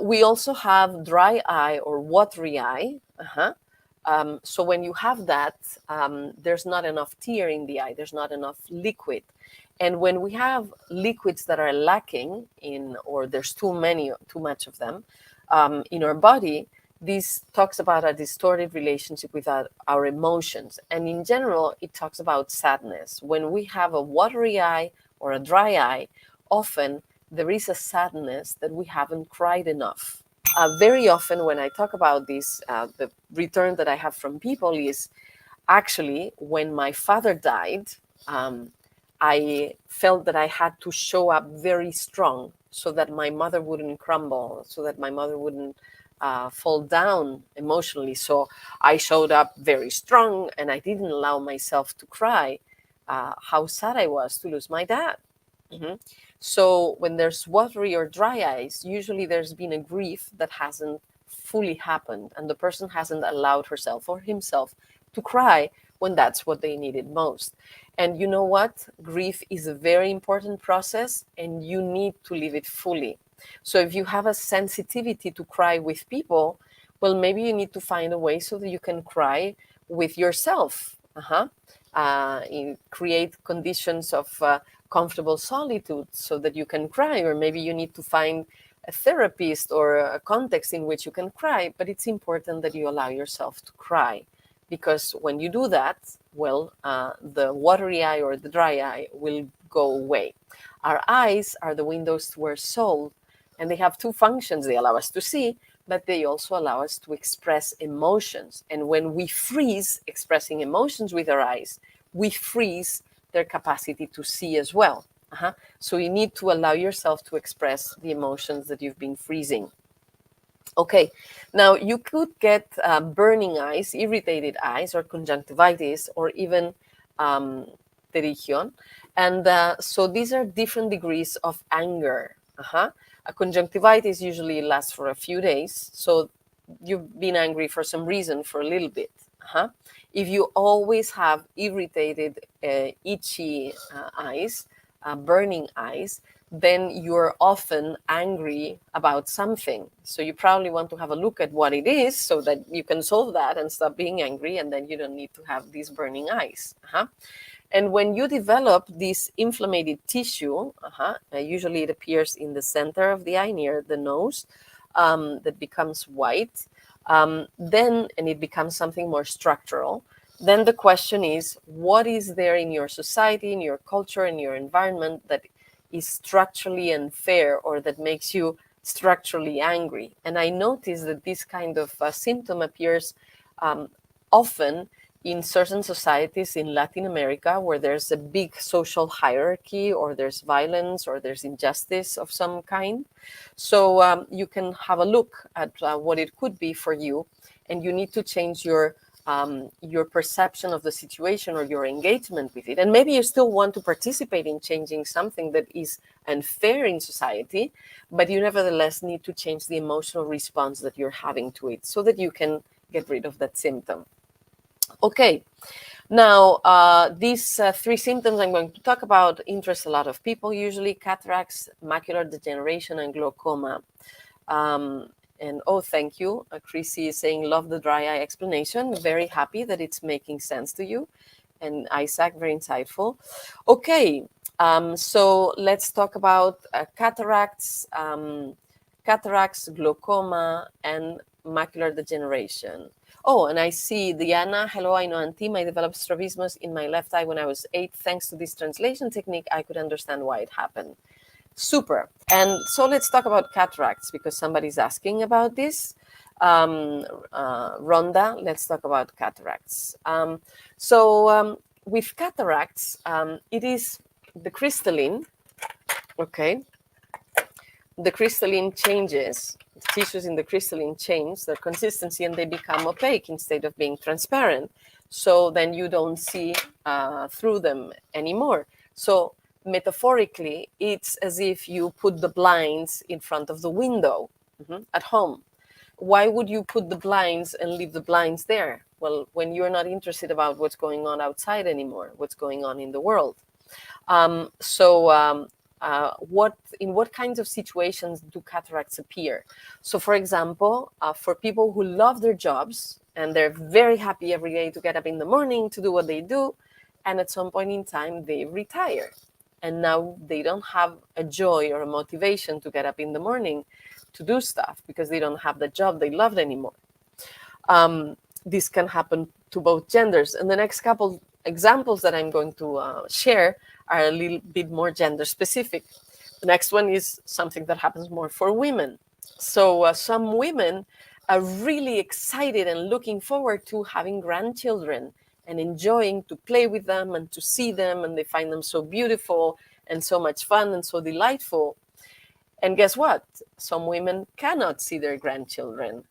we also have dry eye or watery eye. So when you have that, there's not enough tear in the eye, there's not enough liquid. And when we have liquids that are lacking or there's too much of them in our body, this talks about a distorted relationship with our emotions. And in general, it talks about sadness. When we have a watery eye or a dry eye, often there is a sadness that we haven't cried enough. Very often when I talk about this, the return that I have from people is actually when my father died, I felt that I had to show up very strong so that my mother wouldn't crumble, so that my mother wouldn't fall down emotionally. So I showed up very strong and I didn't allow myself to cry how sad I was to lose my dad. So when there's watery or dry eyes, usually there's been a grief that hasn't fully happened, and the person hasn't allowed herself or himself to cry when that's what they needed most. And you know what? Grief is a very important process, and you need to live it fully. So if you have a sensitivity to cry with people, well, maybe you need to find a way so that you can cry with yourself. Create conditions of comfortable solitude so that you can cry, or maybe you need to find a therapist or a context in which you can cry. But it's important that you allow yourself to cry, because when you do that, well, the watery eye or the dry eye will go away. Our eyes are the windows to our soul, and they have two functions. They allow us to see, but they also allow us to express emotions. And when we freeze expressing emotions with our eyes, we freeze their capacity to see as well. So you need to allow yourself to express the emotions that you've been freezing. Okay, now you could get burning eyes, irritated eyes, or conjunctivitis, or even pterygium. And so these are different degrees of anger. A conjunctivitis usually lasts for a few days, so you've been angry for some reason for a little bit. If you always have irritated, itchy eyes, burning eyes, then you're often angry about something. So you probably want to have a look at what it is so that you can solve that and stop being angry, and then you don't need to have these burning eyes. And when you develop this inflamed tissue, usually it appears in the center of the eye near the nose, that becomes white, then, and it becomes something more structural. Then the question is, what is there in your society, in your culture, in your environment that is structurally unfair or that makes you structurally angry? And I noticed that this kind of symptom appears often in certain societies in Latin America, where there's a big social hierarchy, or there's violence, or there's injustice of some kind. So you can have a look at what it could be for you, and you need to change your perception of the situation or your engagement with it. And maybe you still want to participate in changing something that is unfair in society, but you nevertheless need to change the emotional response that you're having to it so that you can get rid of that symptom. Okay, now these three symptoms I'm going to talk about interest a lot of people, usually cataracts, macular degeneration, and glaucoma. And oh, thank you. Chrissy is saying, love the dry eye explanation. Very happy that it's making sense to you. And Isaac, very insightful. Okay, so let's talk about cataracts, glaucoma, and macular degeneration. Oh, and I see Diana. Hello, I know Antim. I developed strabismus in my left eye when I was 8. Thanks to this translation technique, I could understand why it happened. Super. And so let's talk about cataracts because somebody's asking about this. Rhonda, let's talk about cataracts. With cataracts, it is the crystalline, okay? The crystalline changes, the tissues in the crystalline change their consistency and they become opaque instead of being transparent. So then you don't see through them anymore. So metaphorically, it's as if you put the blinds in front of the window at home. Why would you put the blinds and leave the blinds there? Well, when you're not interested about what's going on outside anymore, what's going on in the world. In what kinds of situations do cataracts appear? So, for example, for people who love their jobs and they're very happy every day to get up in the morning to do what they do, and at some point in time they retire, and now they don't have a joy or a motivation to get up in the morning to do stuff because they don't have the job they loved anymore. This can happen to both genders. And the next couple examples that I'm going to share are a little bit more gender specific. The next one is something that happens more for women. So some women are really excited and looking forward to having grandchildren and enjoying to play with them and to see them, and they find them so beautiful and so much fun and so delightful. And guess what? Some women cannot see their grandchildren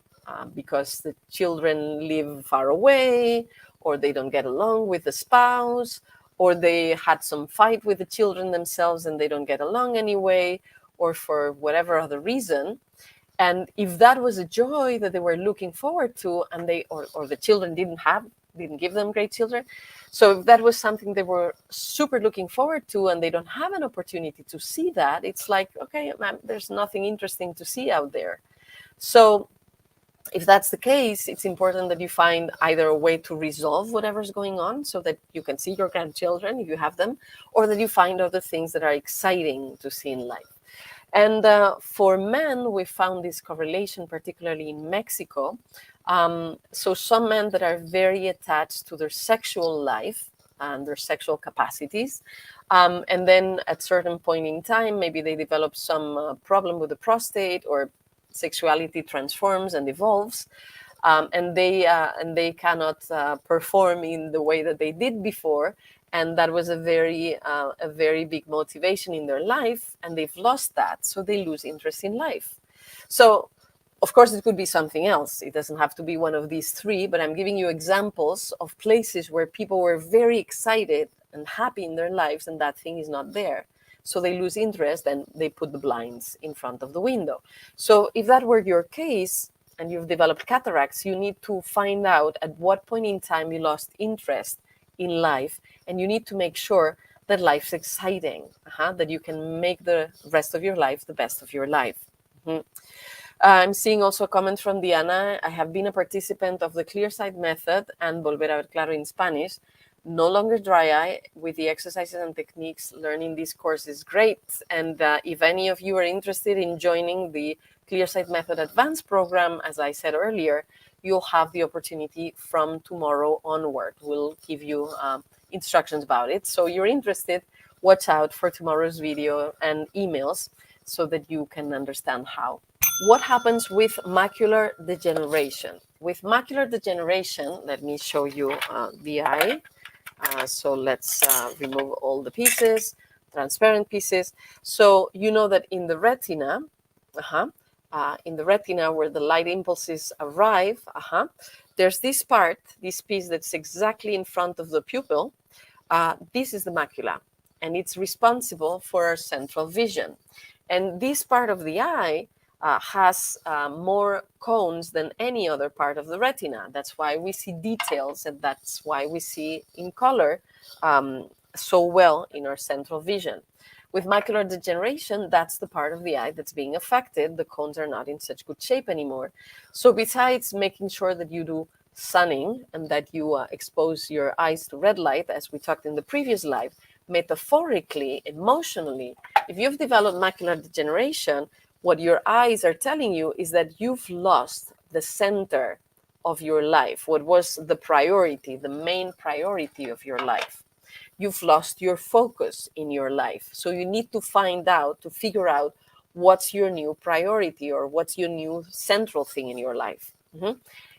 because the children live far away, or they don't get along with the spouse, or they had some fight with the children themselves and they don't get along anyway, or for whatever other reason. And if that was a joy that they were looking forward to, and they or the children didn't give them great children, so if that was something they were super looking forward to and they don't have an opportunity to see that, it's like, okay, there's nothing interesting to see out there. So if that's the case, it's important that you find either a way to resolve whatever's going on so that you can see your grandchildren if you have them, or that you find other things that are exciting to see in life. And for men, we found this correlation, particularly in Mexico. So some men that are very attached to their sexual life and their sexual capacities, and then at certain point in time, maybe they develop some problem with the prostate, or sexuality transforms and evolves, and they cannot perform in the way that they did before. And that was a very big motivation in their life, and they've lost that, so they lose interest in life. So, of course, it could be something else. It doesn't have to be one of these three, but I'm giving you examples of places where people were very excited and happy in their lives, and that thing is not there. So they lose interest and they put the blinds in front of the window. So if that were your case and you've developed cataracts, you need to find out at what point in time you lost interest in life, and you need to make sure that life's exciting, that you can make the rest of your life the best of your life. I'm seeing also a comment from Diana. I have been a participant of the Clearsight method and Volver a ver claro in Spanish. No longer dry eye. With the exercises and techniques, learning this course is great. And if any of you are interested in joining the Clearsight Method Advanced program, as I said earlier, you'll have the opportunity from tomorrow onward. We'll give you instructions about it. So you're interested, watch out for tomorrow's video and emails so that you can understand how. What happens with macular degeneration? With macular degeneration, let me show you the eye. So let's remove all the pieces, transparent pieces. So you know that in the retina, where the light impulses arrive, there's this part, this piece that's exactly in front of the pupil. This is the macula, and it's responsible for our central vision. And this part of the eye has more cones than any other part of the retina. That's why we see details, and that's why we see in color so well in our central vision. With macular degeneration, that's the part of the eye that's being affected. The cones are not in such good shape anymore. So besides making sure that you do sunning and that you expose your eyes to red light, as we talked in the previous live, metaphorically, emotionally, if you've developed macular degeneration, what your eyes are telling you is that you've lost the center of your life, what was the priority, the main priority of your life. You've lost your focus in your life. So you need to figure out what's your new priority or what's your new central thing in your life.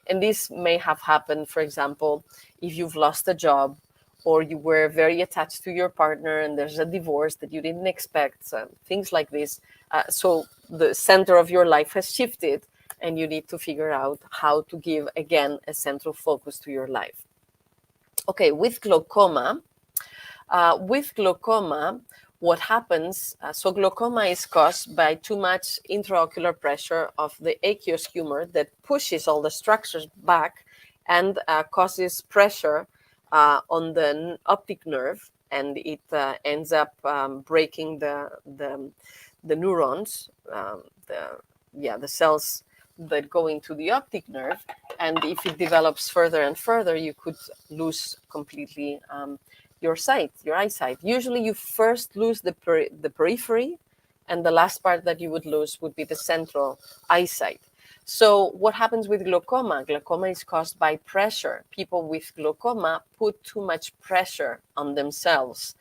And this may have happened, for example, if you've lost a job, or you were very attached to your partner and there's a divorce that you didn't expect, things like this. So the center of your life has shifted, and you need to figure out how to give, again, a central focus to your life. Okay, with glaucoma, what happens, so glaucoma is caused by too much intraocular pressure of the aqueous humor that pushes all the structures back and causes pressure on the optic nerve, and it ends up breaking the neurons, the cells that go into the optic nerve. And if it develops further and further, you could lose completely your eyesight. Usually you first lose the periphery, and the last part that you would lose would be the central eyesight. So what happens with glaucoma? Glaucoma is caused by pressure. People with glaucoma put too much pressure on themselves,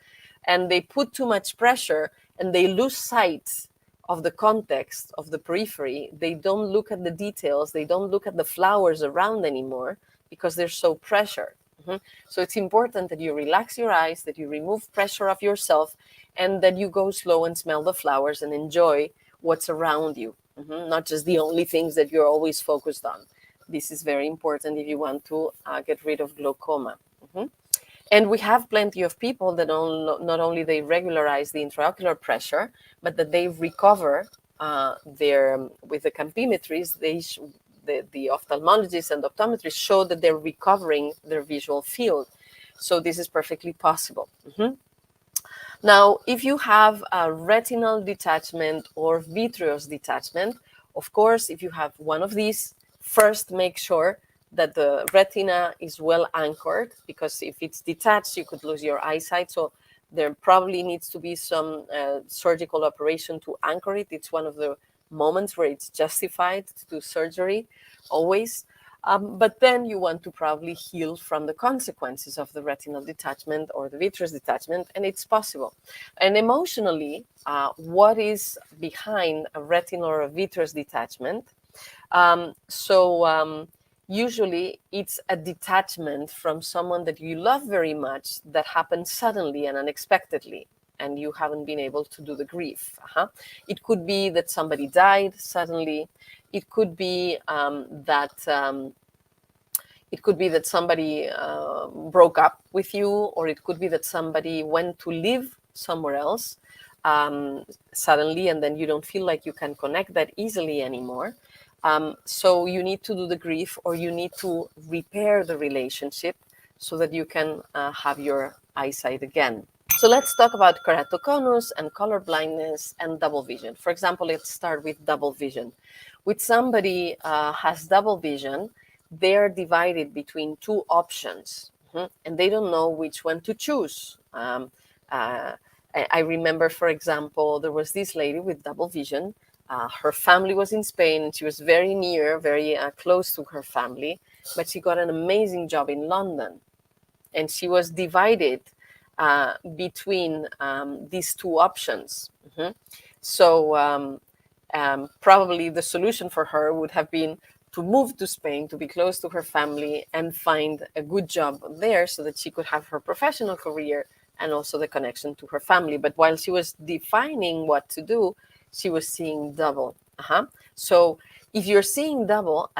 and they put too much pressure and they lose sight of the context of the periphery. They don't look at the details. They don't look at the flowers around anymore because they're so pressured. So it's important that you relax your eyes, that you remove pressure of yourself, and that you go slow and smell the flowers and enjoy what's around you. Not just the only things that you're always focused on. This is very important if you want to get rid of glaucoma. And we have plenty of people that not only they regularize the intraocular pressure, but that they recover with the campimetries. The ophthalmologists and optometrists show that they're recovering their visual field. So this is perfectly possible. Now, if you have a retinal detachment or vitreous detachment, of course, if you have one of these, first make sure that the retina is well anchored, because if it's detached, you could lose your eyesight. So there probably needs to be some surgical operation to anchor it. It's one of the moments where it's justified to do surgery, always. But then you want to probably heal from the consequences of the retinal detachment or the vitreous detachment, and it's possible. And emotionally, what is behind a retinal or a vitreous detachment? Usually it's a detachment from someone that you love very much that happens suddenly and unexpectedly, and you haven't been able to do the grief. It could be that somebody died suddenly. It could be that somebody broke up with you, or it could be that somebody went to live somewhere else. suddenly, and then you don't feel like you can connect that easily anymore. So you need to do the grief, or you need to repair the relationship so that you can have your eyesight again. So let's talk about keratoconus and color blindness and double vision. For example, let's start with double vision. With somebody has double vision, they're divided between two options, and they don't know which one to choose. Uh, I remember, for example, there was this lady with double vision. Her family was in Spain, and she was very near, very close to her family, but she got an amazing job in London, and she was divided between these two options. So probably the solution for her would have been to move to Spain, to be close to her family, and find a good job there so that she could have her professional career and also the connection to her family. But while she was defining what to do, she was seeing double. So if you're seeing double,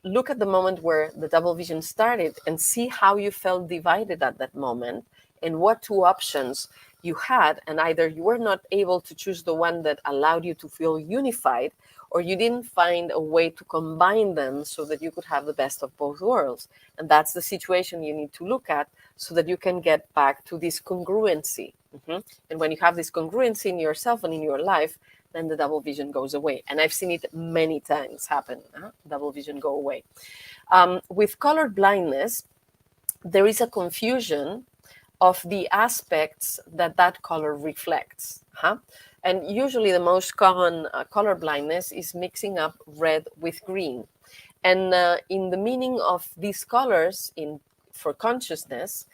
look at the moment where the double vision started and see how you felt divided at that moment and what two options you had. And either you were not able to choose the one that allowed you to feel unified, or you didn't find a way to combine them so that you could have the best of both worlds. And that's the situation you need to look at so that you can get back to this congruency. And when you have this congruency in yourself and in your life, then the double vision goes away. And I've seen it many times happen, double vision go away. With color blindness, there is a confusion of the aspects that that color reflects. And usually the most common color blindness is mixing up red with green. And in the meaning of these colors for consciousness,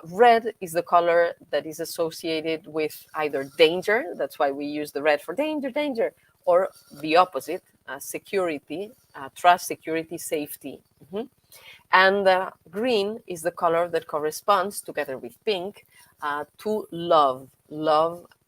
red is the color that is associated with either danger, that's why we use the red for danger, danger, or the opposite, security, trust, security, safety. And green is the color that corresponds, together with pink, to love,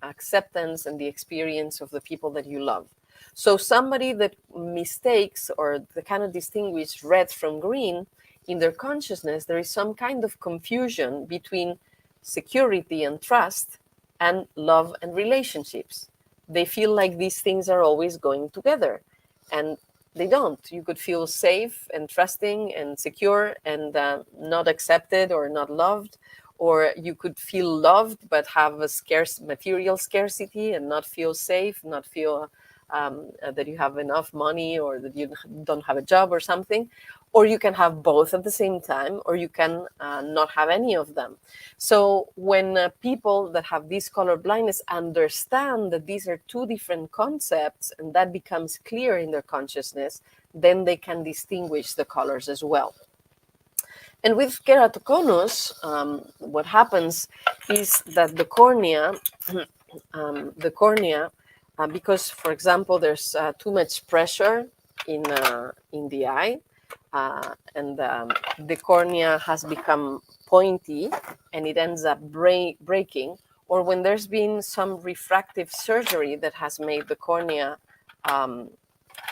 acceptance, and the experience of the people that you love. So somebody that mistakes or they cannot distinguish red from green, in their consciousness, there is some kind of confusion between security and trust and love and relationships. They feel like these things are always going together, and they don't. You could feel safe and trusting and secure and not accepted or not loved, or you could feel loved but have a scarce material scarcity and not feel safe, not feel that you have enough money, or that you don't have a job or something. Or you can have both at the same time, or you can not have any of them. So when people that have this color blindness understand that these are two different concepts, and that becomes clear in their consciousness, then they can distinguish the colors as well. And with keratoconus, what happens is that the cornea, because, for example, there's too much pressure in the eye, and the cornea has become pointy and it ends up breaking, or when there's been some refractive surgery that has made the cornea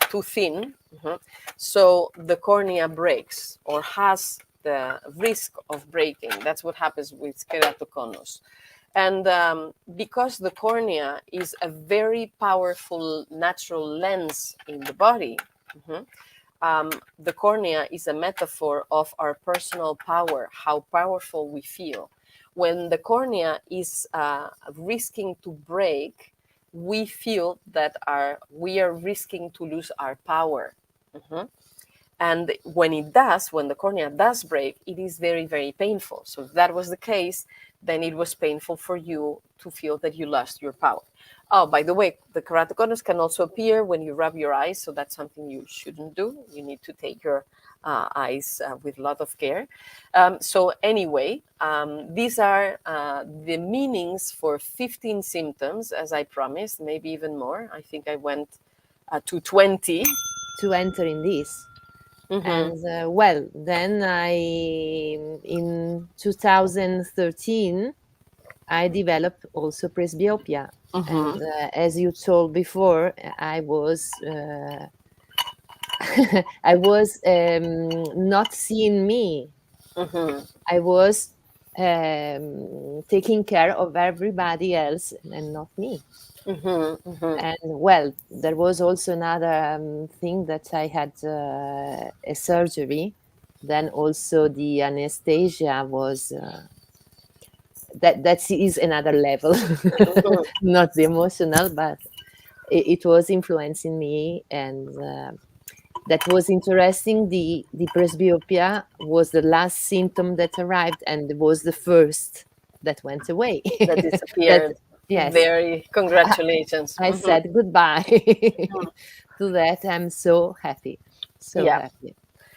too thin, so the cornea breaks or has the risk of breaking. That's what happens with keratoconus. And because the cornea is a very powerful natural lens in the body, the cornea is a metaphor of our personal power, how powerful we feel. When the cornea is risking to break, we feel that we are risking to lose our power. And when the cornea does break, it is very, very painful. So if that was the case, then it was painful for you to feel that you lost your power. Oh, by the way, the keratoconus can also appear when you rub your eyes, so that's something you shouldn't do. You need to take your eyes with a lot of care. So anyway, these are the meanings for 15 symptoms, as I promised, maybe even more. I think I went to 20. To enter in this. And well, then in 2013, I developed also presbyopia. And as you told before, I was I was not seeing me. I was taking care of everybody else and not me. And well, there was also another thing that I had a surgery. Then also the anesthesia was that is another level, not the emotional, but it was influencing me, and that was interesting. The presbyopia was the last symptom that arrived, and was the first that went away. That That disappeared. yes, Very congratulations. I said goodbye to that. I'm so happy, so Yeah. happy.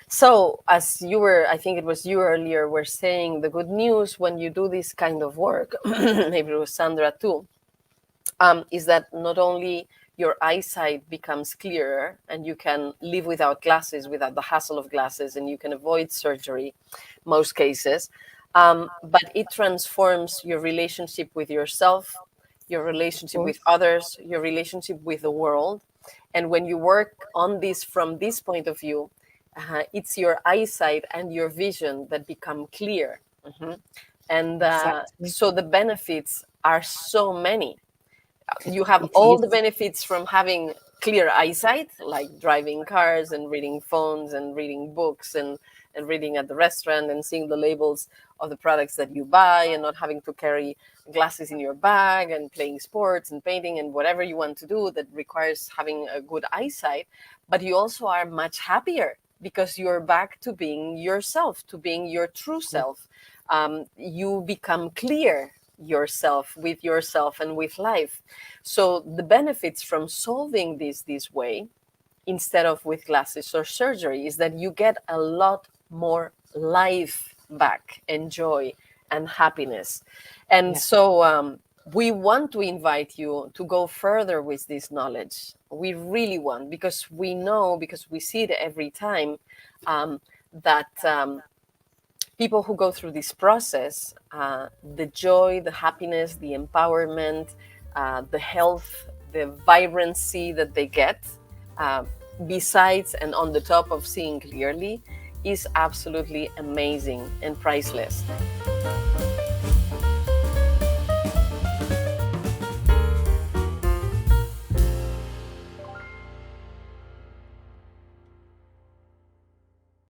So, as you were, I think it was you earlier, were saying the good news when you do this kind of work, maybe it was Sandra too, is that not only your eyesight becomes clearer and you can live without glasses, without the hassle of glasses, and you can avoid surgery, most cases, but it transforms your relationship with yourself, your relationship with others, your relationship with the world. And when you work on this from this point of view, it's your eyesight and your vision that become clear. And Exactly. so the benefits are so many. You have It all is. the benefits from having clear eyesight, like driving cars and reading phones and reading books and reading at the restaurant and seeing the labels of the products that you buy and not having to carry glasses in your bag and playing sports and painting and whatever you want to do that requires having a good eyesight. But you also are much happier because you're back to being yourself, to being your true self. You become clear yourself and with life. So the benefits from solving this way instead of with glasses or surgery is that you get a lot more life back and joy and happiness. And Yeah. so we want to invite you to go further with this knowledge. We really want, because we know, because we see it every time, that people who go through this process, the joy, the happiness, the empowerment, the health, the vibrancy that they get, uh, besides and on the top of seeing clearly, is absolutely amazing and priceless.